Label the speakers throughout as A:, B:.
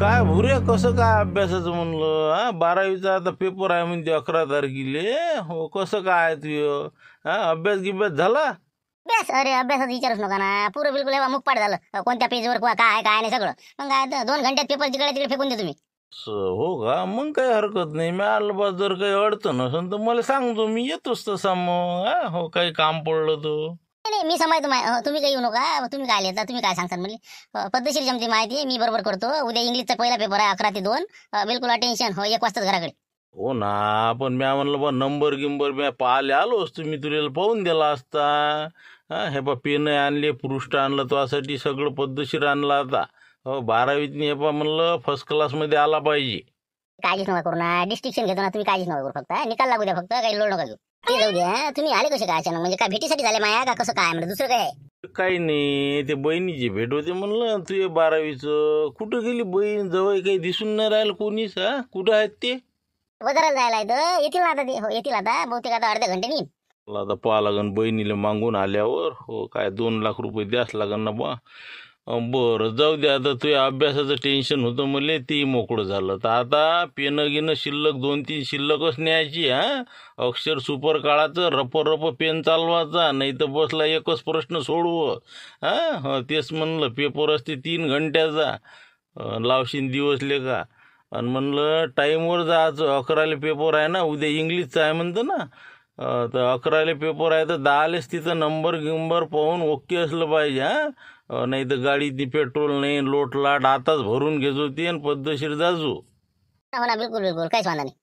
A: काय भुरे कसं काय अभ्यासाचं म्हणलं हा 12वीचा आता पेपर आहे म्हणते 11 तारखेले हो कसं काय तुझं हा अभ्यास गिभ्यास झाला
B: अभ्यास अरे अभ्यासात विचारूच नका ना पुरं बिलकुल मुकपाट झालं कोणत्या पेजवर काय आहे काय नाही सगळं मग काय तर 2 घंट्यात पेपर जिकडे तिकडे फेकून दे तुम्ही
A: हो का मग काही हरकत नाही मी आलं बा जर काही अडचण असेल तर मला सांगतो मी येतोच तसा मग हा हो काही काम पडलं तर
B: नाही मी समजतो तुम्ही काही येऊ नका तुम्ही काय लिहिता तुम्ही काय सांगता मला पद्धतशीर जमती माहिती मी बरोबर करतो उद्या इंग्लिशचा पहिला पेपर आहे 11 ते 2 बिलकुल अटेन्शन हो 1 वाजताच घराकडे
A: हो ना पण मी म्हणलं बा नंबर गिंबर मी पाहिले आलो असतो मी तुला पाहून दिला असता हा हे बा पेन आणले पृष्ठ आणलं तुझ्यासाठी सगळं पद्धतशीर आणलं आता हो 12वीतनी हे बा म्हणलं फर्स्ट क्लासमध्ये आला पाहिजे
B: काळजीच नका करू ना डिस्ट्रिक्शन घेतो ना तुम्ही काळजीच नका करू फक्त निकाल लागू द्या फक्त काही लोड नका घेऊ ते जाऊ द्या तुम्ही आले कसे काय अचानक म्हणजे काय भेटीसाठी झाले माया का कसं काय म्हणजे दुसरं काय आहे
A: काही नाही ते बहिणीची भेट होते म्हणलं तुझे 12वीचं कुठं गेली बहीण जवळ काही दिसून नाही राहिलं कोणीच हा कुठं आहेत ते
B: वजाराला जायला तर येतील ना आता ते हो येतील आता बहुतेक आता अर्ध्या घंटे नाही
A: मला आता पाहा लागन बहिणीला मागून आल्यावर हो काय 2 लाख रुपये द्यास लागन ना बा बरं जाऊ दे आता तुझ्या अभ्यासाचं टेन्शन होतं मला तेही मोकळं झालं तर आता पेनं गिनं शिल्लक 2-3 शिल्लकच न्यायची हा अक्षर सुपर काळाचं रप पेन चालवायचा नाही तर बसला एकच प्रश्न सोडवं हा तेच म्हणलं पेपर असते 3 घंट्याचा लावशीन दिवसले का आणि म्हणलं टाईमवर जायचं 11ला पेपर आहे ना उद्या इंग्लिशचं आहे म्हणतं ना तर 11ला पेपर आहे तर 10लाच तिथं नंबर गिंबर पाहून ओके असलं पाहिजे हा नाही तर गाडीत पेट्रोल नाही लोटलाट आताच भरून घेजो ती आणि पद्धतशीर जाजो
B: हो ना बिलकुल बिलकुल काहीच वांधा नाही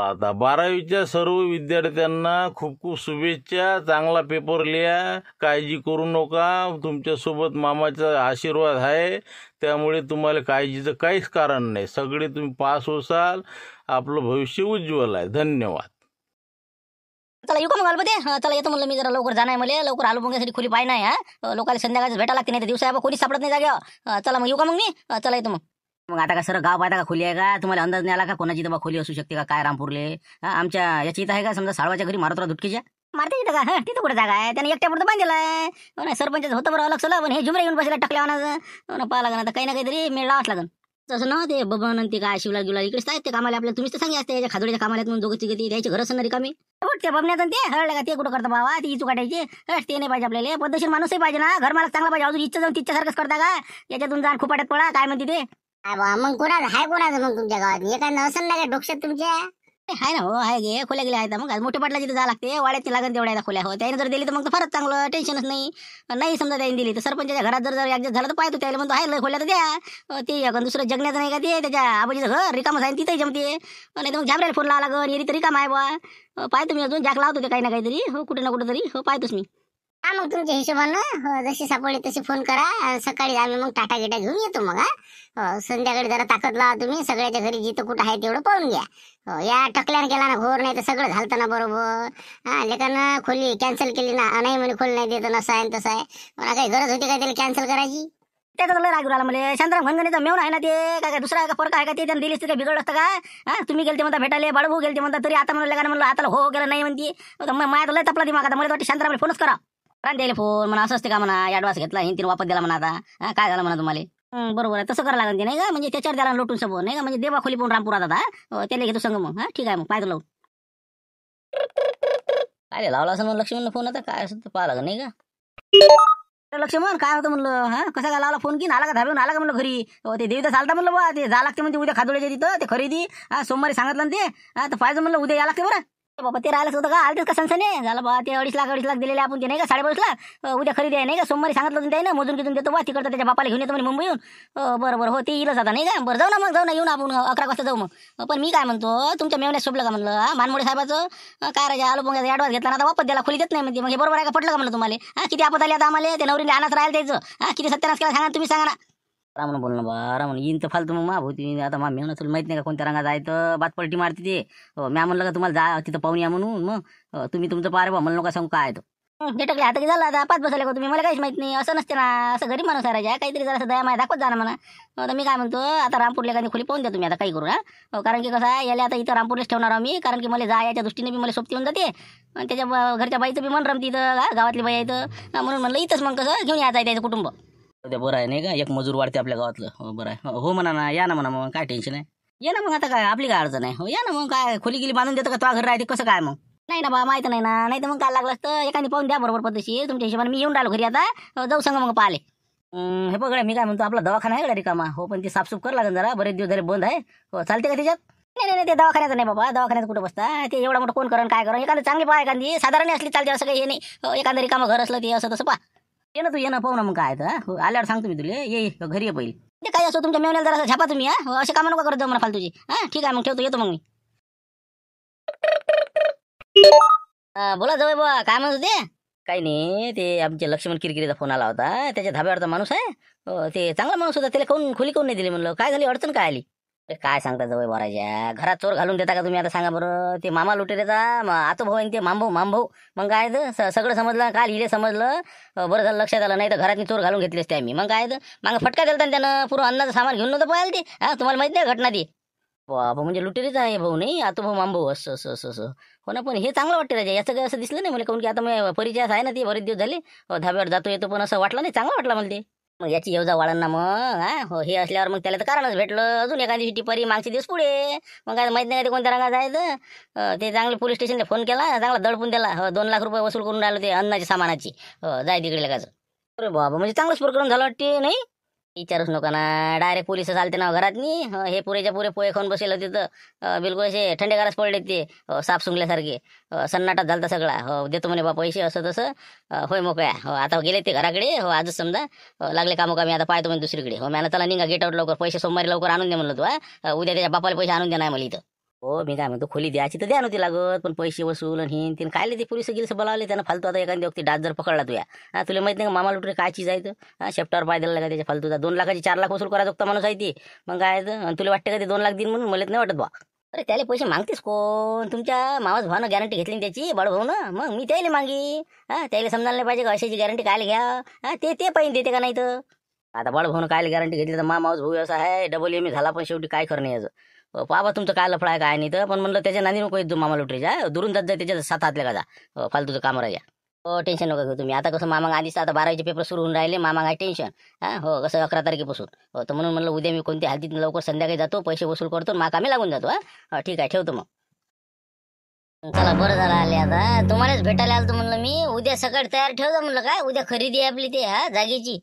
A: आता 12वीच्या सर्व विद्यार्थ्यांना खूप खूप शुभेच्छा चांगला पेपर लिहा काळजी करू नका तुमच्यासोबत मामाचा आशीर्वाद आहे त्यामुळे तुम्हाला काळजीचं काहीच कारण नाही सगळे तुम्ही पास होसाल आपलं भविष्य उज्ज्वल आहे धन्यवाद
B: चला येऊ का मग गणपती चला येतो म्हणलं मी जरा लवकर जाणार आहे मला लवकर आलो मग खुली पाय नाही हा लोकांना संध्याकाळच भेटा लागते नाही दिवसा कोणी सापडत नाही जाग्या चला मग येऊ का मग मी चला येतो मग आता का सर गाव पाहता का खोली आहे का तुम्हाला अंदाज नाही आला का कोणाची तर खोली असू शकते का काय रामपूरले आमच्या याची इथं आहे का समजा साळवाच्या घरी मारुतरा दुटकीच्या मारते तिथं का तिथं कुठे जागा आहे त्याने एकट्या पुरतं बांधलेला आहे सरपंच होतं बरं अलग सला पण हे झुमरे येऊन बसायला टाकल्या म्हणा पाहा लागणार आता काही ना काहीतरी मेळ लावाच लागन तसं ना ते बबन ते काय शिवला गिवला इकडेच आहेत ते कामाला आपल्याला तुम्हीच तर सांगितलं असते याच्या खादोडीच्या कामाला म्हणून दोघं तिघे त्याची घर असणार रिकामी ते बबण्यात ते हळलं का ते कुठं करतं बाबा ती इचू काढायची ते नाही पाहिजे आपल्याला पद्धतशीर माणूसही पाहिजे ना घर मला चांगला पाहिजे अजून इच्छा जाऊन तिच्यासारखंच करता का याच्यातून जाण खूप पडा काय म्हणते ते मग कोणाचं हाय कोणाचं मग तुमच्या गावात हे काय नसन ना का डोक्यात तुमच्या आहे ना हो आहे गे खोल्या गेल्या आहेत मग मोठ्या पाटला जिथे जा लागते वाड्याची लागन तेवढ्या खोल्या हो त्याने जर दिली तर मग फारच चांगलं टेन्शनच नाही समजा त्याने दिली तर सरपंचाच्या घरात जर ऍडजस्ट झालं तर पाहतो त्याला म्हणतो आहे खोल्या तर द्या ते आपण दुसरं जगण्याचं नाही का ते त्याच्या आबाजीचं घर रिकामं आहे तिथंही जमते नाही तर मग झाबऱ्याला फोन लावा लागन येरी तरी रिकाम आहे बा पाहतो मी अजून जॅक लावतो ते काही ना काहीतरी हो कुठे ना कुठे तरी हो पाहतोच मी हा मग तुमच्या हिशोबानं जशी सापडली तशी फोन करा सकाळी आम्ही मग टाटा गिटा घेऊन येतो मग संध्याकाळी जरा ताकद लावा तुम्ही सगळ्याच्या घरी जिथं कुठं आहे तेवढं पाहून घ्या या टकल्यानं केला ना घोर नाही तर सगळं झालतं ना बरोबर हा लेकानं खोली कॅन्सल केली ना नाही म्हणे खोली नाही देत नसं आहे तसं आहे मला काही गरज होती काय त्याला कॅन्सल करायची त्याचा लय राग आला मला शांतराम घनगणीचा मेवण आहे ना ते काय दुसरा का फरक आहे का ते त्यानं दिलीस काय बिघडलं असतं का तुम्ही गेलते म्हणता भेटायला बाळू गेलते म्हणता तरी आता म्हणलं का म्हणलं आता हो गेलं नाही म्हणते माझ्या लय तपला दिमाग आता मला वाटतं शांतरामला फोनच करा द्यायला फोन म्हणा असं असते का म्हणा ऍडव्हान्स घेतला हिंदीन वापस दिला म्हणा आता काय झालं म्हणा तुम्हाला बरोबर आहे तसं करायला लागेल ते नाही का म्हणजे त्याच्यावर द्याला लोटून सबो नाही का म्हणजे देवा खोली पण रामपुरात आता त्याला घेतो संग मग ठीक आहे मग पाहतो लावून काय लावला असं लक्ष्मण फोन आता काय असं पाहा लागेल नाही का लक्ष्मण काय होतं म्हणलं कसा काय लावला फोन की आला का धाबून आला का म्हणलं घरी ते देवी तर चालता म्हणलं बा ते जा लागते म्हणजे उद्या खादोळ्याच्या तिथं ते खरेदी सोमवारी सांगितलं ना ते तर पाहिजे म्हणलं उद्या या लागते बरं बाबा ते राहिलंच होतं का आलतेच का संसने झालं बा ते 2.5 लाख दिलेले आपण ते नाही का 22.5 लाख उद्या खरेदी आहे नाही का सोमवारी सांगितलं होतं ना मोजून घेऊन देतो बा तिकडं त्याच्या बापाला घेऊन येतो म्हणजे मुंबईहून बरोबर हो ते येईलच आता नाही का बरं जाऊ ना मग जाऊ ना येऊन आपण 11 वाजता जाऊ मग पण मी काय म्हणतो तुमच्या मेवण्यात सोडलं का म्हणलं मानमोडे साहेबाचं काय राजा आलो मग ऍडव्हान्स घेतला ना आता वापस द्यायला खोली देत नाही म्हणजे मग हे बरोबर आहे का पटलं का म्हणलं तुम्हाला किती आपत आली आता आम्हाला ते नवरीला अनाथ राहिलं त्याचं किती सत्यानाश केला सांगा तुम्ही सांगा ना रामन बोलणं बा रामन येईन तर फालतू मग होती आता मा मेहनत तुला माहित नाही का कोणत्या रंगात आहे तर बात पलटी मारते ते म्या म्हणलं का तुम्हाला जा तिथं पाहून या म्हणून मग तुम्ही तुमचं पारे बा म्हणलं नका सांगू काय भेटकले आता की झालं आता 5 बसले का तुम्ही मला काहीच माहित नाही असं नसते ना असं गरीब माणूस आहे राजा काहीतरी जरा दया माया दाखवत जा ना म्हणा आता मी काय म्हणतो आता रामपूरला एखादी खोली पाहून द्या तुम्ही आता काही करू कारण की कसं आहे याला आता इथं रामपूरलाच ठेवणार आम्ही कारण की मला जा याच्या दृष्टीने बी मला सोबती होऊन जाते आणि त्याच्या घरच्या बाईचं बी मन रमते इथं गावातली बाई आहे इथं म्हणून म्हणलं इथंच मग कसं घेऊन यायचं आहे त्याचं कुटुंब ते बरं आहे नाही का, एक मजूर वाढते आपल्या गावातलं. हो बरं आहे. हो म्हणा ना, या ना म्हणा, मग काय टेन्शन आहे. ये ना मग, आता काय आपली काय अडचण आहे. हो या ना मग, काय खोली गिली बांधून देतं का तुझ्या घर राहते कसं काय मग. नाही ना बा, माहित नाही ना, नाही तर मग काय लागलं असतं एखादी पाहून द्या बरोबर पद्धतशीर तुमच्या हिशोबाने. मी येऊन राहिलो घरी आता, जाऊ सांगा मग पाहिले. हे बघ मी काय म्हणतो, आपला दवाखाना आहे का रिकामा, हो पण ती साफसूफ कर लागेल जरा, बरेच दिवस झाले बंद आहे. हो चालते का त्याच्यात. नाही नाही ते दवाखान्याचं नाही बाबा, दवाखान्यात कुठं बसता ते, एवढा मोठं कोण करण काय करण. एखादं चांगली पहा, एखादी साधारण असली चालते, असं काही हे नाही. एखादं रिकामं घर असलं ते असं तसं पहा. ये ना तू, ये ना, पाहू ना मग काय तर. हो आल्यावर सांगतो मी तुला, ये घरी ये पहिले. ते काय असो तुमच्या मेवण्याला जरा झापा तुम्ही. असे कामं नको करत जाऊ मला फालतूची. ठीक आहे मग ठेवतो, येतो मग मी. बोला जाऊ बा, काय म्हणत होते. काही नाही, ते आमचे लक्ष्मण किरकिरीचा फोन आला होता, त्याच्या धाब्यावरचा माणूस आहे. ते चांगला माणूस होता, त्याला कोण खोली कोण नाही दिली. म्हणलं काय झाली, अडचण काय आली. काय सांगता जवळ बरायच्या घरात चोर घालून देता का तुम्ही, आता सांगा बरं. ते मामा लुटेरेचा आतो भाऊ आणि ते मामभाऊ. मग काय सगळं समजलं, काल हिले समजलं. बरं झालं लक्षात आलं, नाही तर घरात चोर घालून घेतले असते आम्ही. मग काय मग फटका दिला त्यानं, पुरं अन्नाचं सामान घेऊन नव्हतं पाहायला ते. तुम्हाला माहित नाही घटना ती. बाबा म्हणजे लुटेरीचा आहे भाऊ, नाही आतो भाऊ मामभाऊ, असं असं असं असं. हो ना, पण हे चांगलं वाटतं राजा, याचं काय असं दिसलं नाही मला. काऊन की आता मी परिचयास आहे ना, ती बरेच दिवस झाले. धाब्यावर जातो येतो, पण असं वाटलं नाही, चांगलं वाटलं मला ते. मग याची येवजा वाढन ना मग. हो हे असल्यावर मग त्याला तर कारणच भेटलं, अजून एखादी टिपरी मागचे दिवस पुढे. मग काय माहित नाही ते कोणत्या रंगात जायचं. ते चांगले पोलीस स्टेशनला फोन केला, चांगला दडपून दिला. 2 लाख रुपये वसूल करून राहिलो ते अन्नाच्या सामानाची. जाय तिकडे लगाच. अरे बाबा, म्हणजे चांगलंच प्रकरण झालं वाटते नाही. विचारूच नका ना, डायरेक्ट पोलिस चालते ना घरात नी. हे पुरेच्या पुरे पोहे खाऊन बसेल होते तर बिलकुल असे थंडेगारच पडले ते, साप सुंगल्यासारखे. सन्नाटात झालता सगळा. देतो म्हणे बा पैसे, असं तसं. होय मोकळ्या. आता गेले ते घराकडे. आजच समजा लागले कामोकामी, आता पाहतो म्हणजे दुसरीकडे. मॅनं चला निघा, गेट आउट लवकर, पैसे सोमवारी लवकर आणून दे म्हणलं तू. उद्या त्याच्या बापाला पैसे आणून दे नाही मला इथं. हो मी काय म्हणतो, खोली द्यायची तर द्या नव्हती लागत, पण पैसे वसूल आणि हिन तीन काय ते पोलिस गिल्स बोलावले त्यानं फालतू. आता एखादी व्यक्ती डास जर पकडला तुया, तुला माहित नाही का मामा लुटरे काय चीज आहे तर. शेपटावर पाय दिला का त्याच्या फालतूचा. 2 लाखाची 4 लाख वसूल करायचा होता माणूस आहे ती. मग काय आणि तुला वाटतं का ते 2 लाख दिन म्हणून, मला नाही वाटत बा. अरे त्याला पैसे मागतेस कोण, तुमच्या मामाच भावानं गॅरंटी घेतली ना त्याची, बड भाऊ ना. मग मी त्याला मागी. त्याला समजायला नाही पाहिजे का अशाची गॅरंटी काय घ्या. ते पैसे देते का नाही तर. आता बड भाऊन काय गॅरंटी घेतली तर मामाच भाऊ असा आहे, डबल एम झाला, पण शेवटी काय करणं याचं. पाबा तुमचं काय लफडा आहे काय नाही तर. पण म्हणलं त्याच्या नांदी नको येतो मामा लुटरीच्या, दुरून जात जाय त्याच्या 7 हातल्या का जा, फालतूचं काम राहिया. हो टेन्शन नका घेऊ तुम्ही. आता कसं मामा आधीच आता 12वीचे पेपर सुरू होऊन राहिले, मामा काय टेन्शन. हो कसं 11 तारखेपासून. तर म्हणून म्हणलं उद्या मी कोणत्या हालतीत लवकर संध्याकाळी जातो, पैसे वसूल करतो, मा कामी लागून जातो. ठीक आहे ठेवतो मग. चला बरं झालं आले, आता तुम्हालाच भेटायला आलो म्हणलं मी. उद्या सकाळी तयार ठेवतो म्हणलं, काय उद्या खरेदी आहे आपली ते जागेची.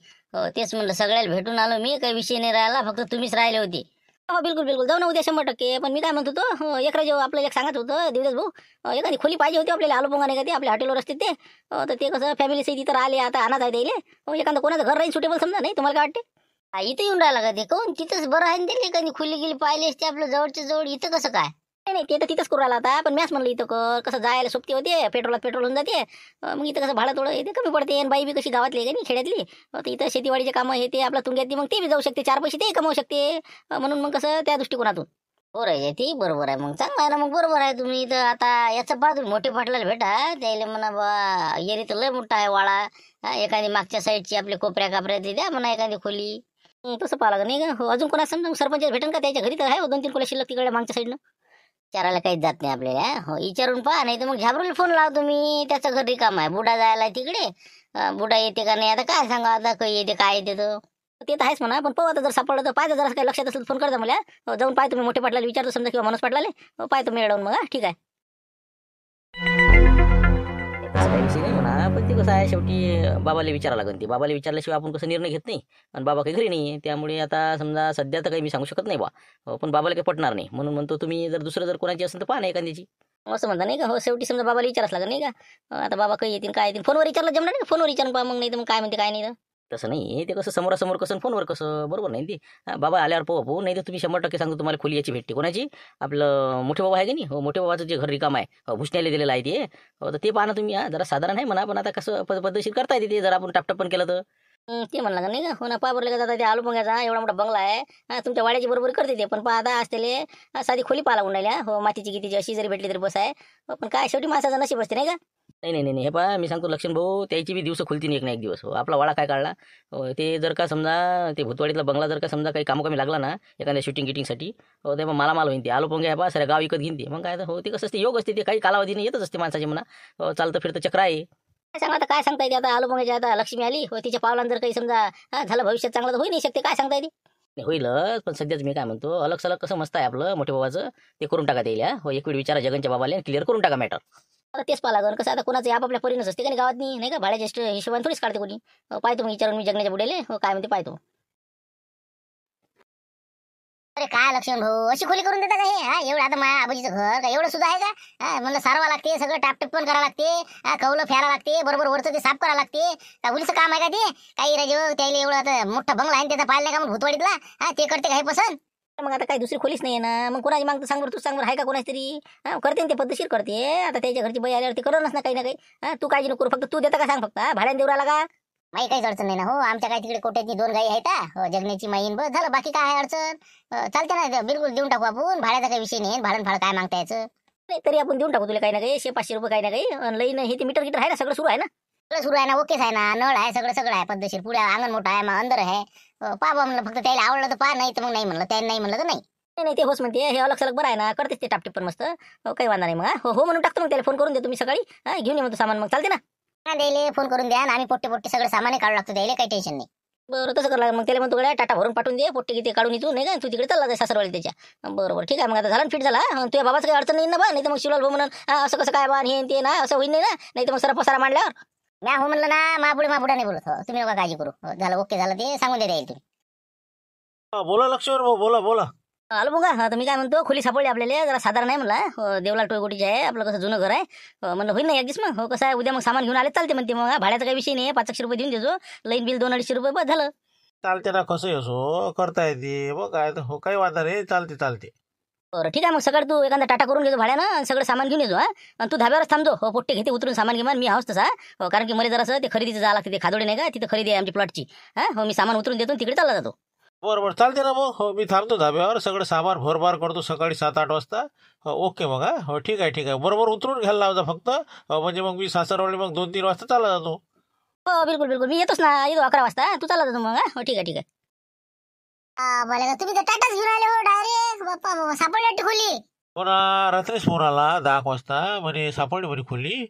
B: तेच म्हणलं सगळ्याला भेटून आलो मी, काही विषय नाही राहिला, फक्त तुम्हीच राहिले होते. हो बिलकुल बिलकुल, जाऊ ना उद्या 100%. पण मी काय म्हणतो तो, एकरा जेव्हा आपल्याला एक सांगत होतं दिवस भाऊ, एखादी खोली पाहिजे होती आपल्याला, आलू पोंगा नाही का ते आपल्या हॉटेलवर असते ते. तर ते कसं फॅमिली सहित इथं आले, आता आणत आहे त्याला. एखादं कोणाचं घर राहील सुटेबल समजा, नाही तुम्हाला काय वाटते. इथं येऊन राहिला का ते, कोण तिथंच बरं आहे ना ते. एखादी खोली गेली पाहिली असते आपलं जवळच्या जवळ, इथं कसं काय. नाही ते तर तिथंच करू राहिला आता, पण मॅच म्हणलं इथं कर, कसं जायला सोबती होते, पेट्रोलात पेट्रोल होऊन जाते. मग इथं कसं भाडं थोडं येते कमी पडते, आणि बाई बी कशी गावातली आहे का नाही खेड्यातली. तर इथं शेतीवाडीचे कामं हे ते आपला तुंग्यात, मग ते बी जाऊ शकते, 4 पैसे ते कमावू शकते. म्हणून मग कसं त्या दृष्टिकोनातून. बरं आहे ते, बरोबर आहे. मग चांगलं आहे ना, मग बरोबर आहे. तुम्ही तर आता याचं पहा, तुम्ही मोठे पाटलाला भेटा, त्याला म्हणा बा येरी तर लय मोठा आहे वाडा. एखादी मागच्या साईडची आपल्या कोपऱ्या कापऱ्यात द्या म्हणा एखादी खोली. तसं पाहा लागेल नाही का. हो अजून कोणा समजा सरपंच भेटेन का, त्याच्या घरी तर आहे 2-3 खोल्या शिल्लक तिकडे मागच्या साईडनं. विचारायला काहीच जात नाही आपल्याला. हो विचारून पहा, नाही तर मग झाबरूला फोन लावा तुम्ही, त्याचं घर रिकाम आहे. बुडा जायला तिकडे, बुडा येते का नाही आता काय सांगा, आता काही येते काय येते तर. ते तर आहेच म्हणा, पण पाहू आता जर सापडलं तर पाहिजे. जरा काही लक्षात असेल फोन करता मला. जाऊन पाय तुम्ही, मोठे पाटलाला विचारतो समजा, किंवा मनोज पाटलाले पाहतो मी येऊन. मग ठीक आहे, काही विषय नाही म्हणा. पण ते कसं आहे, शेवटी बाबाला विचारावं लागेल. ते बाबाला विचारल्याशिवाय आपण कसं निर्णय घेत नाही. आणि बाबा काही घरी नाही आहे, त्यामुळे आता समजा सध्या तर काही मी सांगू शकत नाही बा. पण बाबाला काही पटणार नाही, म्हणून म्हणतो तुम्ही जर दुसरं जर कोणाची असेल तर पहा ना एखाद्याची. असं म्हणता नाही का. हो शेवटी समजा बाबाला विचारावं लागेल नाही का. आता बाबा काही येतील काय येतील, फोनवर विचारलं जमणार नाही, फोनवर विचारून पहा मग. नाही तर मग काय म्हणते काय नाही तर. तसं नाही, ते कसं समोरासमोर कसं फोनवर कसं बरोबर नाही ते. बाबा आल्यावर पाहू. नाही तर तुम्ही 100% सांगतो तुम्हाला, खोली याची भेटते. कोणाची, आपलं मोठे बाबा आहे की नाही. हो मोठे बाबाचं जे घर रिकाम आहे, भुसण्याला दिलेलं आहे ते. तर ते पाहा ना तुम्ही. जरा साधारण आहे म्हणा, पण आता कसं पद्धतशीर करता येते ते, जर आपण टापटप पण केलं तर. ते म्हणलं का नाही का. हो ना, पहा बरं का दादा, ते आलू पंग्याचा एवढा मोठा बंगला आहे. तुमच्या वाड्याची बरोबर करते ते, पण पहा आता असतेले साधी खोली पाहा लागून राहिल्या. हो मातीची गितीची अशी जरी भेटली तरी बस आहे. पण काय शेवटी माणसाचा नशीब असते नाही का. नाही नाही नाही, हे पहा मी सांगतो लक्ष्मण भाऊ, त्याची बी दिवस खुलती नाही एक ना एक दिवस. आपला वाडा काय काढला. ते जर का समजा ते भूतवाडीतला बंगला जर का समजा काही कामं लागला ना एखाद्या शूटिंग गिटिंगसाठी, ते मग माल होईन ते. आलो पोंगे आहे पहा, साऱ्या गाव विकत घेईन ते. मग काय तर हो, ते कसं असते योग असते ते, काही कालावधीने येतच असते माणसाचे म्हणा. चालतं फिरतं चक्र आहे. सांगा आता, काय सांगता येते आता. आलो मग आता लक्ष्मी आली हो, तिच्या पावलांना जर काही समजा झालं भविष्यात चांगलं तर होई नाही शकते, काय सांगता येते. होईलच, पण सध्याच मी काय म्हणतो, अलग सलग कसं मस्त आहे आपलं मोठे बाबाचं, ते करून टाका येईल. हो, एक वेळ विचारा जगनच्या बाबाला, क्लिअर करून टाका मॅटर. आता तेच पाहा लागेल, कसं आता कोणाचं आपापल्या परीनच असते का नाही गावात, नाही का भाड्याच्या हिशोबाने थोडीच काढते कोणी. पाहतो मग विचारून मी जगण्याच्या बुडेले हो, काय म्हणते पाहतो. अरे काय लक्ष्मण भाऊ, अशी खोली करून देता का हे? एवढं आता माझ्या आबाजीचं घर काय एवढं सुद्धा आहे का? म्हणलं सारवा लागते, सगळं टापटिप पण करावं लागते, कौलं फेरा लागते, बरोबर वरचं ते साफ करावं लागते. का उलीचं काम आहे का ते? काही राजे त्याला एवढं आता मोठा बंगला आहे त्याचा पाहिलं का मग भूतवाडीतला, ते करते काही पसंत. मग आता काही दुसरी खोलीच नाही ना, मग कोणाची मागतो सांग बरं, तू सांग बरं, आहे का कोणाच तरी? करते ना ते पद्धतशीर करते. आता त्याच्या घरची बाई आल्यावर ते करणच ना काही ना काही. तू काळजी नको करू, फक्त तू देता का सांग फक्त, भाड्याने देऊ राहिला का? माही काहीच अडचण नाही ना हो, आमच्या काय तिकडे कोट्याची 2 गाई आहेत हो, जगण्याची माईन बस झालं, बाकी काय आहे अडचण. चालते ना, बिलकुल देऊन टाकू आपण, भाड्याचा काही विषय नाही, भाडं काय मागता यायचं नाही, तरी आपण देऊन टाकू तुला काही ना काही, 100-500 रुपये काही ना काही. ऑनलाईन हे ते मीटर गिटर आहे ना, सगळं सुरू आहे ना, सगळं सुरू आहे ना, ओकेच आहे ना, नळ आहे, सगळं आहे पद्धतशीर, पुढे अंगण मोठा आहे, मग अंदर आहे. पाहा म्हणलं, फक्त त्याला आवडलं तर पहा, नाही तर मग नाही म्हणलं, त्याला नाही म्हणलं तर नाही. नाही ते होस म्हणते, हे अलग सलग बरं आहे ना, करतेच ते टापटीप पण मस्त. काही वांधा नाही मग. हो म्हणून टाकतो मग, त्याला फोन करून देतो मी सकाळी, घेऊन ये म्हणतो सामान, मग चालते ना. द्यायला फोन करून द्या, आम्ही पोट्टे सगळं सामान काढू लागतो, द्यायला काही टेन्शन नाही. बरं तसं करायला मग त्याला म्हणतो टाटा भरून पाठवून दे, पोट्टे किती काढून येतो नाही का, तू तिकडे चालला जाय सासरवाडी त्याच्या. बरोबर ठीक आहे, मग आता झाला फिट झाला. तुझ्या बाबाचं काही अडचण नाही ना बा, नाही तर मग शिवलाल भाऊ म्हणून असं कसं काय बा हे ते ना, असं होईल नाही ना, नाही तर मग सरा पसारा मांडल्यावर. मी हो म्हणलं ना, मापुढे नाही बोलत, तुम्ही नका काळजी करू. झालं ओके झालं, ते सांगून द्या तुम्ही.
A: बोला लक्ष्मण भाऊ, बोला बोला.
B: आलो मग. आता मी काय म्हणतो, खोली सापडली आपल्याला, जरा साधारण आहे म्हणला, देवला टोयगोटीचे आहे आपलं, कसं जुनं घर आहे. म्हणलं होईल नाही अगदीच मग. हो कसं आहे, उद्या मग सामान घेऊन आले चालते म्हणते, मग भाड्याचा काही विषय नाही, 500 रुपये देऊन देतो, लाईन बिल 200-250 रुपये बस झालं.
A: चालते ना, कसं असो करता येते मग काय तर, हो काही वादा नाही, चालते.
B: बरं ठीक आहे, मग सकाळी तू एखादा टाटा करून घेतो भाड्यानं, आणि सगळं सामान घेऊन येतो. आणि तू धाब्यावरच थांबतो हो, पोट्टे घेते उतरून सामान घेऊन, मी आहोस तसा. कारण की मला जरासं ते खरेदीचं जावं लागते, ते खादोडे नाही का, तिथं खरेदी आहे आमची प्लॉटची. हो, मी सामान उतरून देतो, तिकडे चालला जातो.
A: बरोबर चालते ना मग. हो, मी थांबतो धाब्यावर, सगळं सामान भरभार करतो सकाळी 7-8 वाजता. हो ओके मग. हो ठीक आहे, बरोबर उतरून घ्यायला लावता फक्त. म्हणजे मग मी सासरवाडी मग 2-3 वाजता चालला जातो.
B: हो बिलकुल, मी येतोच ना, येतो 11 वाजता, तू चालला जातो मग. हो ठीक आहे. बोला तुम्ही तर टाटाच घेऊन आले हो डायरेक्ट, बाप्पा सापडली खोली.
A: हो ना, रात्रीच फोन आला 10 वाजता, म्हणे सापडली म्हणे खोली.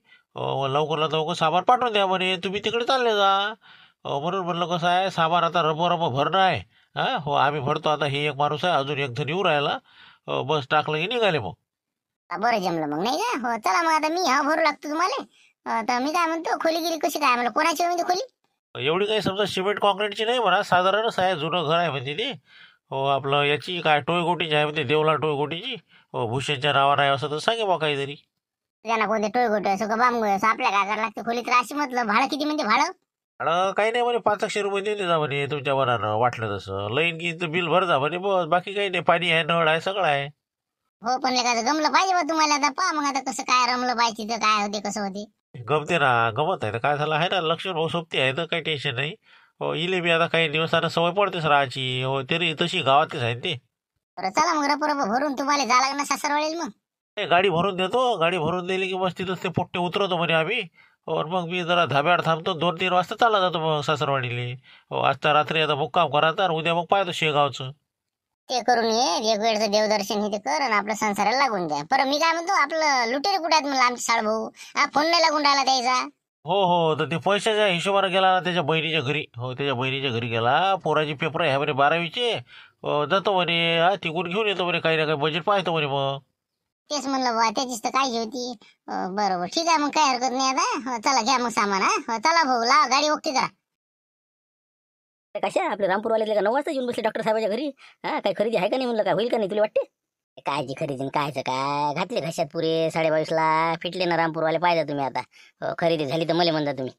A: लवकरात लवकर सामान पाठवून द्या म्हणे, तुम्ही तिकडे चालले जा. म्हणून म्हणलं कसं आहे, सामान आता रब भरणं आहे. हो आम्ही भरतो आता, हे एक माणूस आहे, अजून एक जण येऊ राहिला. बस टाकलं की निघाले मग.
B: बरं जमलं मग नाही का. हो चला मग, आता मी भरू लागतो तुम्हाला. तर मी काय म्हणतो, खोली गिरी कशी काय म्हणलं, कोणाची म्हणजे खोली?
A: एवढी काही समजा सिमेंट कॉन्क्रीटची नाही म्हणा, साधारणच आहे, जुनं घर आहे म्हणजे ते. हो आपलं याची काय टोयगोटीची आहे म्हणजे, देवला टोयगोटीची. हो भूषणच्या नावानं आहे असं तर सांगे बा काहीतरी.
B: त्यांना कोणते टोयगोट असं का बांबू असं, आपल्या काय करायला लागते खोली, तर अशी म्हटलं भाडं किती म्हणजे भाडं?
A: भाडं काही नाही म्हणे, 500 रुपये दिले जा म्हणे, तुमच्या मनानं वाटलं तसं. लाईन की बिल भर जा म्हणे, बस बाकी काही नाही, पाणी आहे, नळ आहे, सगळं आहे.
B: हो पण लेका गमलं पाहिजे बा तुम्हाला, आता पहा मग आता कसं काय रमलं पाहिजे, तर काय होते कसं होते.
A: गमते ना, गमत आहे तर काय झालं आहे ना, लक्ष्मण भाऊ सोबती आहे तर काही टेन्शन नाही. हो इले बी आता काही दिवसानं सवय पडतेच राहायची. हो तरी तशी गावातच आहे ते.
B: बरं चला मग, रप भरून तुम्हाला जा लागणार सासरवाडीला मग.
A: गाडी भरून देतो, गाडी भरून दिली की मग तिथंच ते पोट्टे उतरवतो म्हणे आम्ही. हो मग मी जरा धाब्यावर थांबतो, 2-3 वाजता चालला जातो मग सासरवाडीले. हो आज तर रात्री आता मुक्काम करायचा, आणि उद्या मग पाहतो शेगावचं.
B: ते करून ये, एक वेळचं देवदर्शन हे ते कर, आणि आपल्या संसाराला लागून द्या. पर मी काय म्हणतो, आपलं लुटेरे कुठे आहेत म्हणलं आमचे साळभाऊ, फोन नाही लागून राहिला त्याचा.
A: हो तर ते पैशाच्या हिशोबाने गेला ना त्याच्या बहिणीच्या घरी. हो त्याच्या बहिणीच्या घरी गेला, पोराची पेपर आहे म्हणे 12वीचे. जातो म्हणे, तिकून घेऊन येतो म्हणे, काही ना काही बजेट पाहतो म्हणे मग.
B: तेच म्हणलं बा, त्याचीच तर काळजी होती. बरोबर ठीक आहे मग, काही हरकत नाही आता. चला घ्या मग सामान. चला भाऊ, लावा गाडी ओके करा. कशा आपले रामपूरवाले का 9 वाजता येऊन बसले डॉक्टर साहेबाच्या घरी. काही खरेदी आहे का नाही म्हणलं, काय होईल का नाही तुला वाटते? कायची खरेदी कायचं काय, घातले घशात पुरे 22:30ला, फिटले ना रामपूरवाले, पाहिजे तुम्ही आता. खरेदी झाली तर मला म्हणता तुम्ही.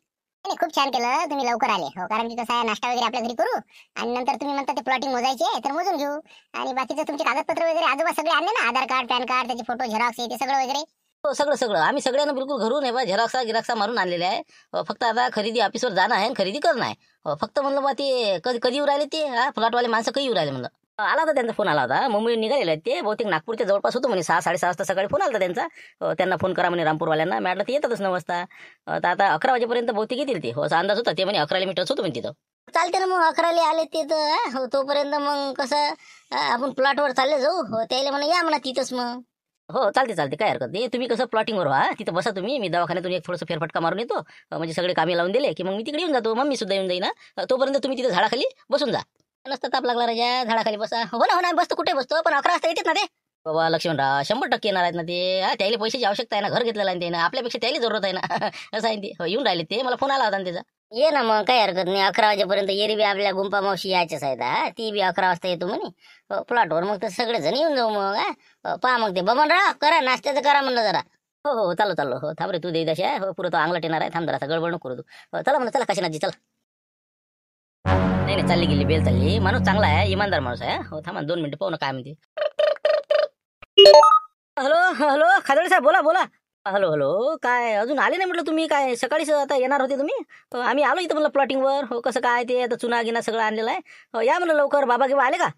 B: खूप छान केलं तुम्ही लवकर आले. हो कारण की कसं आहे, नाश्ता वगैरे आपल्या घरी करू, आणि नंतर तुम्ही म्हणता ते प्लॉटिंग मोजायचे तर मोजून घेऊ, आणि बाकीचे तुमचे कागदपत्र वगैरे आजोबा सगळे आणले ना, आधार कार्ड, पॅन कार्ड, त्याचे फोटो, झेरॉक्स, ते सगळं वगैरे. हो सगळं आम्ही सगळ्यांना बिलकुल घरून आहे बा, झेरॉक्सा गिराक्सा मारून आणलेले आहे. फक्त आता खरेदी ऑफिसवर जाणं आहे आणि खरेदी करणं आहे. फक्त म्हणलं बा, ते कधी येऊ राहिले ते, फ्लॅटवाले माणसं कधी येऊ राहिले म्हणलं. आला होता त्यांचा फोन, आला होता मुंबईहून निघालेले आहेत ते, बहुतेक नागपूरच्या जवळपास होतो म्हणे. 6-6:30 वाजता सकाळी फोन आला होता त्यांचा. त्यांना फोन करा म्हणे रामपूरवाल्यांना. म्हटलं ते येतातच 9 वाजता. तर आता 11 वाजेपर्यंत बहुतेक येतील ते. हो असा अंदाज होता, ते म्हणे 11ला मी टच होतो म्हणे तिथं. चालते ना मग, 11ला आले ते तर तोपर्यंत मग कसं आपण प्लॉटवर चालले जाऊ. त्याला म्हणा या म्हणा तिथंच मग. हो चालते चालते, काय हरकत नाही. तुम्ही कसं प्लॉटिंगवर व्हा, तिथं बसा तुम्ही, मी दवाखान्यातून एक थोडंसं फेरफटका मारून येतो. म्हणजे सगळे कामे लावून दिले की मग मी तिकडे येऊन जातो, मम्मी सुद्धा येऊन जाईन. तोपर्यंत तुम्ही तिथे झाडाखाली बसून जा. नसतं ताप लागला राजा, झाडाखाली बसा. हो ना हो ना, बसतो कुठे बसतो, पण 11 वाजता येतात ना ते. बाबा लक्ष्मणराव 100% येणार आहेत ना ते. त्याला पैशाची आवश्यकता आहे ना, घर घेतलेलं आहे त्यानं, आपल्यापेक्षा त्याला जरूरत आहे ना. असं आहे ते. हो, येऊन राहिले ते, मला फोन आला होता ना त्याचा. ये ना मग, काही हरकत नाही. 11 वाजेपर्यंत येरी बी आपल्या गुंपा मावशी यायच्याच आहेत. ती बी 11 वाजता येतो म्हणे प्लॉटवर. मग तर सगळेजण येऊन जाऊ मग. पहा मग ते बबनराव, करा नाश्त्याचं करा म्हणलं जरा. हो हो चालू चालू. हो थांब रे, तू देदाशी आहे. हो पुरं तो अंगलट येणार आहे, थांब जरा, गडबड नको करू तू. चला म्हणलं, चला काशीनाथजी चला. नाही नाही, चालली गेली बेल चालली. माणूस चांगला आहे, इमानदार माणूस आहे. हो थांबा 2 मिनिटं, पाहू ना काय म्हणते. हॅलो हॅलो, खादळे साहेब बोला बोला. हॅलो हॅलो, काय अजून आले नाही म्हटलं तुम्ही? काय सकाळीच आता येणार होते तुम्ही? आम्ही आलो इथं म्हणलं प्लॉटिंगवर. हो कसं काय ते आता चुना गिना सगळं आणलेलं आहे. या म्हणलं लवकर. बाबा किंवा आले का?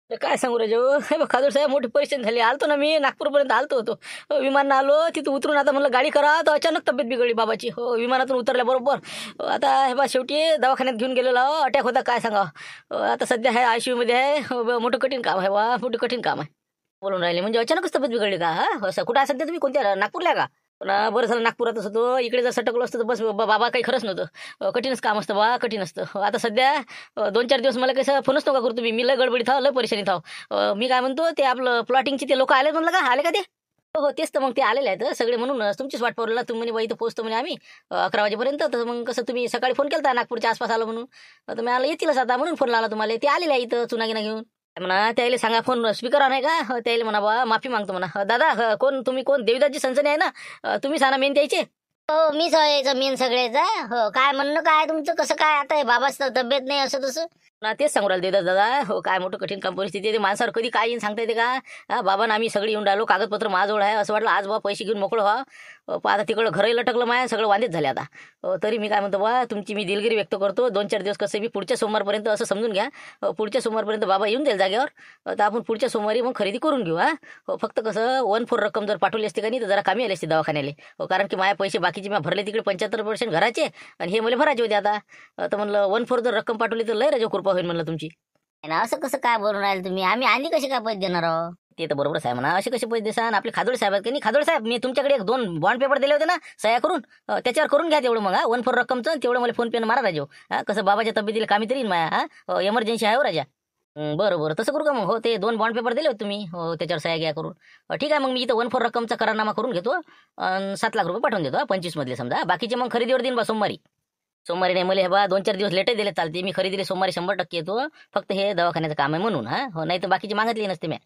B: ते काय सांगू राजे, खादळ साहेब मोठी परिस्थिती झाली. आलतो ना मी, नागपूरपर्यंत आलतो होतो. विमानानं आलो, तिथं उतरून आता म्हणलं गाडी करा, तर अचानक तब्येत बिघडली बाबाची. हो विमानातून उतरल्याबरोबर आता हे बा शेवटी दवाखान्यात घेऊन गेलेलो. अटॅक होता, काय सांगा. आता सध्या आहे ICU मध्ये आहे. मोठं कठीण काम आहे बा, मोठं कठीण काम आहे. बोलून राहिले म्हणजे अचानकच तब्येत बिघडली का? असं कुठं आहे सध्या तुम्ही? कोणत्या, नागपूरला का? पण बरं झालं नागपुरातच होतो. इकडे जर सटकलो असतं तर बस बाबा काही खरंच नव्हतं. कठीणच काम असतं बा, कठीण असतं. आता सध्या 2-4 दिवस मला कसं फोनच नका करू तुम्ही. मी लय गडबडीत थाव, लय परेशानी थाव. मी काय म्हणतो, ते आपलं प्लॉटिंगचे ते लोक आले म्हणलं का? आले का ते? हो हो तेच तर, मग ते आलेले आहेत सगळे. म्हणून तुमचीच वाट पाहू. तुम्ही म्हणे बाई इथं पोहोचतो म्हणे आम्ही 11 वाजेपर्यंत. तर मग कसं तुम्ही सकाळी फोन केला नागपूरच्या आसपास आलो म्हणून, तर मी आलं येतीलच आता, म्हणून फोन लावला तुम्हाला. ते आलेले आहे इथं चुनागिना घेऊन. म्हणा त्याला सांगा, फोन स्पीकर नाही का? त्याला म्हणा बा माफी मागतो म्हणा. दादा कोण तुम्ही? कोण देवीदासजी सनसने आहे ना? तुम्ही सांगा मेन द्यायचे. हो मीच आहे मेन सगळ्याचा. हो काय म्हणणं काय तुमचं? कसं काय आता हे बाबाच तब्येत नाही असं तसं ना? तेच सांगू राहिले देतात दादा. हो काय मोठं कठीण काम परिस्थिती आहे. माणसावर कधी काय येईन सांगता येते का? बाबा आम्ही सगळे येऊन राहिलो, कागदपत्र माझजवळ आहे. असं वाटलं आज बा पैसे घेऊन मोकळं व्हा. आता तिकडं घरही लटकलं माय, सगळं वांदेच झाले आता. तरी मी काय म्हणतो बा, तुमची मी दिलगिरी व्यक्त करतो. 2-4 दिवस कसं, मी पुढच्या सोमवारपर्यंत असं समजून घ्या. पुढच्या सोमवारपर्यंत बाबा येऊन जाईल जागेवर. तर आपण पुढच्या सोमवारी मग खरेदी करून घेऊ. फक्त कसं 1/4 रक्कम जर पाठवली असते का नाही, तर जरा कमी आली असते दवाखान्याला. कारण की माझ्या पैसे बाकीचे मी भरले तिकडे 75% घराचे, आणि हे मला भरायचे होते आता. तर म्हणलं 1/4 जर रक्कम पाठवली तर लय राजा कृपा होईल म्हणलं तुमची. ना असं कसं काय बोलून राहिले तुम्ही? आम्ही आधी कसे काय पैसे देणार आहोत? ते तर बरोबरच आहे म्हणा. असे कसे पैसे देसान? आपले खादोळे साहेब आहेत की नाही? खादोळे साहेब, मी तुमच्याकडे 1-2 बॉन्ड पेपर दिले होते ना सह्या करून, त्याच्यावर करून घ्या तेवढं. मग 1/4 रक्कमचं तेवढं मला फोन पे मारा राजो. कसं बाबाच्या तब्येतीला कामी तरी माया एमर्जन्सी आहे हो राजा. बरं बरं, तसं करू का मग? हो ते 2 बॉन्ड पेपर दिले होते तुम्ही, हो त्याच्यावर सह्या घ्या करून. ठीक आहे मग, मी इथं 1/4 रक्कमचा करारनामा करून घेतो. 7 लाख रुपये पाठवून देतो 25 मधले समजा. बाकीचे मग खरेदीवर देईन बा सोमवारी. सोमवारी नाही, मला हे बा 2-4 दिवस लेटही दिले चालते. मी खरेदीले सोमवारी 100% येतो. फक्त हे दवाखान्याचं काम आहे म्हणून. हो नाही तर बाकीची मागितली नसते मी.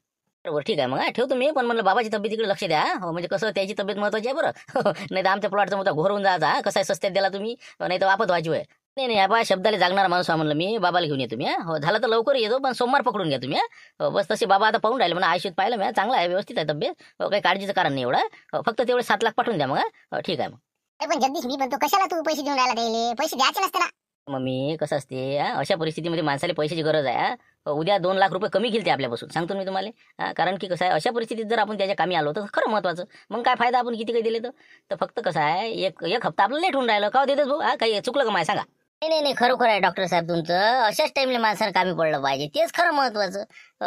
B: बरोबर ठीक आहे मग, ठेवतो मी. पण म्हणलं बाबाची तब्येतीकडे लक्ष द्या. हो म्हणजे कसं, त्याची तब्येत महत्वाची आहे बरं. नाही तर आमच्या प्लॉटचा मुद्दा घोर होऊन जायचा. कसं आहे, सस्त्यात द्याला तुम्ही, नाही तर वापत व्हायची आहे. नाही नाही, बा शब्दाला जागणारा माणूस आहे म्हणलं मी. बाबाला घेऊन येतो मी. हो झालं तर लवकर येतो, पण सोमवार पकडून घ्या तुम्ही. बस तसे बाबा आता पाहून राहिले म्हणा. आयुष्यात पाहिलं मी, चांगला आहे, व्यवस्थित आहे तब्येत. काही काळजीचं कारण नाही एवढं. फक्त तेवढे 7 लाख पाठवून द्या मग. ठीक आहे मग.
C: पण जगदीश, मी म्हणतो कशाला तू पैसे देऊन राहिला? द्यायले पैसे द्यायचे नसते ना?
B: मग मी कसं असते, अशा परिस्थितीमध्ये माणसाला पैशाची गरज आहे. उद्या 2 लाख रुपये कमी घेईल ते आपल्यापासून, सांगतो मी तुम्हाला. कारण की कसं आहे, अशा परिस्थितीत जर आपण त्याच्या कामी आलो तर खरं महत्वाचं. मग काय फायदा आपण किती काही दिले तर फक्त कसं आहे, एक हप्ता आपलं लेट होऊन राहिलं का देतेच भाऊ. काही चुकलं का माय सांगा? नाही नाही, खरोखर आहे डॉक्टर साहेब तुमचं. अशाच टाइमला माणसानं कामी पडलं पाहिजे, तेच खरं महत्वाचं.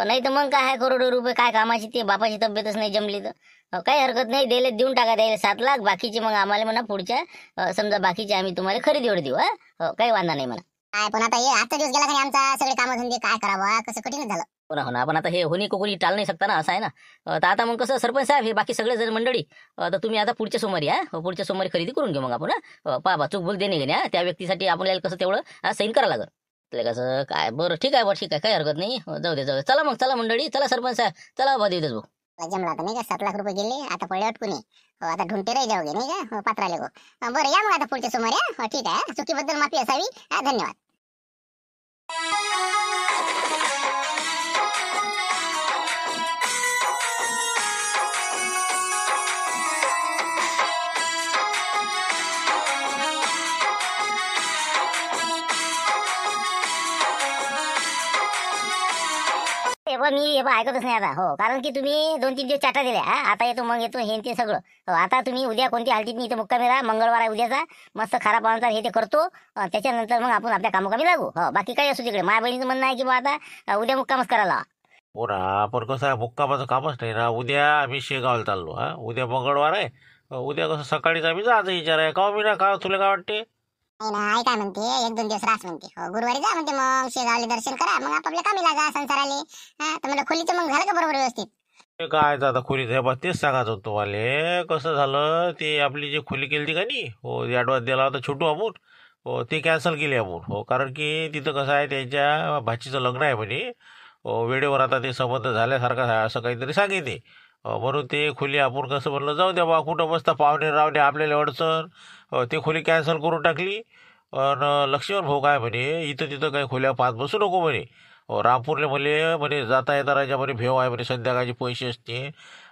B: नाही तर मग काय आहे, करोडो रुपये काय कामाची? ते बापाची तब्येतच नाही जमली तर काही हरकत नाही. दिले देऊन टाका, द्यायला 7 लाख. बाकीचे मग आम्हाला म्हणा पुढच्या समजा बाकीचे आम्ही तुम्हाला खरेदीवर देऊ. काही वांधा नाही म्हणा.
C: काय पण आता हे आजचा दिवस गेला का नाही आमचा? सगळे कामं धंदे काय करावा, कसं कठीणच झालं.
B: हो ना हो ना, आपण आता हे होणी कोणी टाळ नाही शकता ना, असं आहे ना. तर आता मग कसं, सरपंच साहेब हे बाकी सगळे जण मंडळी, तर तुम्ही आता पुढच्या सोमवारी पुढच्या सोमवारी खरेदी करून घेऊ मग आपण. पहा चूक भूल देणे घेण्या त्या व्यक्तीसाठी आपल्याला कसं तेवढं सैन करावं लागेल. आपल्याला कसं काय, बरं ठीक आहे बरं ठीक आहे, काही हरकत नाही. जाऊ दे जाऊ दे. चला मग, चला मंडळी, चला सरपंच साहेब, चला बा देऊ भाऊ.
C: जमला आता नाही का? 7 लाख रुपये गेले आता, पडले अटकून. आता ढूंढते रे जाऊगे नाही का पात्राले गो. बरं या मग आता पुढच्या सोमवारी. ठीक आहे, चुकीबद्दल माफी असावी. धन्यवाद. मी ऐकतच नाही आता. हो कारण की तुम्ही 2-3 दिवस चाटा दिल्या. आता येतो मग येतो हे ते सगळं. आता तुम्ही उद्या कोणती हालतीत नाही इथं मुक्कामी राहा. मंगळवार आहे उद्याचा. मस्त खरा पाहुणचार हे ते करतो. त्याच्यानंतर मग आपण आपल्या कामोकामी लागू. हो बाकी काही असू तिकडे. माझ्या बहिणीचं म्हणणं आहे की बा आता उद्या मुक्कामच करायला.
D: हो ना, पण कसं आहे मुक्कामाचं कामच नाही ना. उद्या आम्ही शेगावला चाललो. हा, उद्या मंगळवार आहे. उद्या कसं सकाळीच आम्ही जायचं विचार आहे. का मी ना का तुला काय वाटते?
C: नाही ना, आई काय म्हणते 1-2 दिवस रास म्हणते. गुरुवारी जा म्हणते, मग शेगावले दर्शन करा, मग आपापल्या कामीला जा संसाराले. हा, तर मला खोलीचं मग झालं का बरोबर व्यवस्थित?
D: ते काय आता खोलीत आहे बा, तेच सांगायचं होतं तुम्हाला. कसं झालं ते आपली जी खोली केली का नाही, हो ॲडव्हान्स दिला होता छोटू आपण. हो ते कॅन्सल केली आपण. हो कारण की तिथं कसं आहे त्यांच्या भाचीचं लग्न आहे म्हणे. हो वेळेवर आता ते संबंध झाल्यासारखं आहे असं काहीतरी सांगितले. म्हणून ते खोली आपण कसं म्हणलं जाऊ द्या बा, कुठं बसता पाहुणे रावणे आपल्याला अडचण. ते खोली कॅन्सल करून टाकली. आणि लक्ष्मण भाऊ काय म्हणे, इथं तिथं काही खोल्या पाहत बसू नको म्हणे. रामपूरले म्हणे जाता येता राजा म्हणे भेव आहे म्हणे, संध्याकाळचे पैसे असते.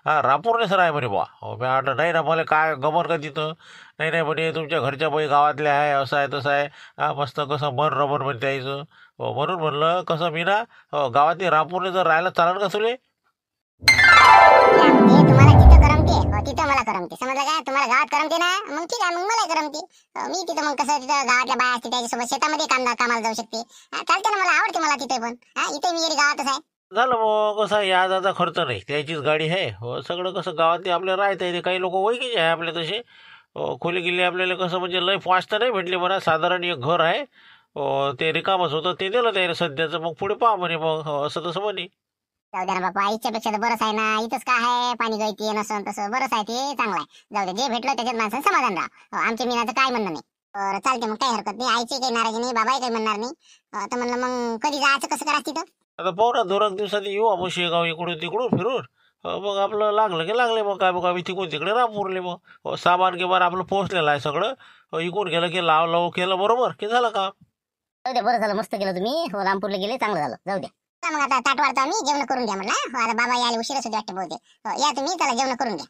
D: हा रामपूरले सर आहे म्हणे बा. मी म्हटलं नाही ना, मला काय गमन का तिथं. नाही नाही म्हणे तुमच्या घरच्या बाई गावातल्या आहे, असं आहे तसं आहे. हा मस्त कसं मन रमन म्हणते यायचं. म्हणून म्हणलं कसं मी ना गावातली रामपूरले जर राहायला चालेल का तुले?
C: ते तुम्हाला जिथं करमते तिथं मला करमते, समजलं काय? तुम्हाला गावात करमते ना, मग ठीक आहे, मग मला करमते. मी तिथं मग कसं तिथं गावातल्या बाया असते त्याच्यासोबत शेतामध्ये कामाला जाऊ शकते. हा, चालते ना, मला आवडते मला तिथे पण. हा, इथे मी येरी गावातच आहे.
D: झालं मग कसं आहे, याचा खर्च नाही, त्याचीच गाडी आहे. हो सगळं कसं गावात आपल्याला राहता येते. काही लोक ओळखीचे आहे आपले तसे. खोली गेली आपल्याला कसं म्हणजे लय फास्ट तर नाही भेटले म्हणा. साधारण एक घर आहे. ते रिकामच होतं, ते दिलं त्याने सध्याचं. मग पुढे पहा म्हणे मग. असं तसं म्हणे.
C: जाऊ द्या ना बाबा, इच्छापेक्षा तर बरंच आहे ना. इथंच काय आहे, पाणी गळती नसन तसं बरंच आहे, ते चांगलं आहे. जाऊ दे, जे भेटलं त्याच्यात माणसानं समाधान राहा. आमच्या मीनाचं काय म्हणणं नाही. बरं चालते मग, काही हरकत नाही. आईची काही नाराजी नाही, बाबाही काही म्हणणार नाही. तर म्हणलं मग कधी जायचं, कसं करायचं तिथं?
D: आता पाहू ना, 2 दिवसात येऊ आपण शेगाव इकडून तिकडून फिरून. मग आपलं लागलं की लागले मग. काय मग आम्ही तिकडून तिकडे रामपूरले मग. सामान गिमान आपलं पोहोचलेलं आहे सगळं. इकडून गेलं की लाव केलं बरोबर की झालं का?
C: जाऊ द्या, बरं झालं, मस्त केलं तुम्ही. रामपूरला गेले, चांगलं झालं. जाऊ द्या. मग आता ताट वाढतो आम्ही, जेवण करून द्या म्हणलं. आता बाबा यायला उशीरच होते वाटतं बहुतेक. या तुम्ही, चला जेवण करून द्या.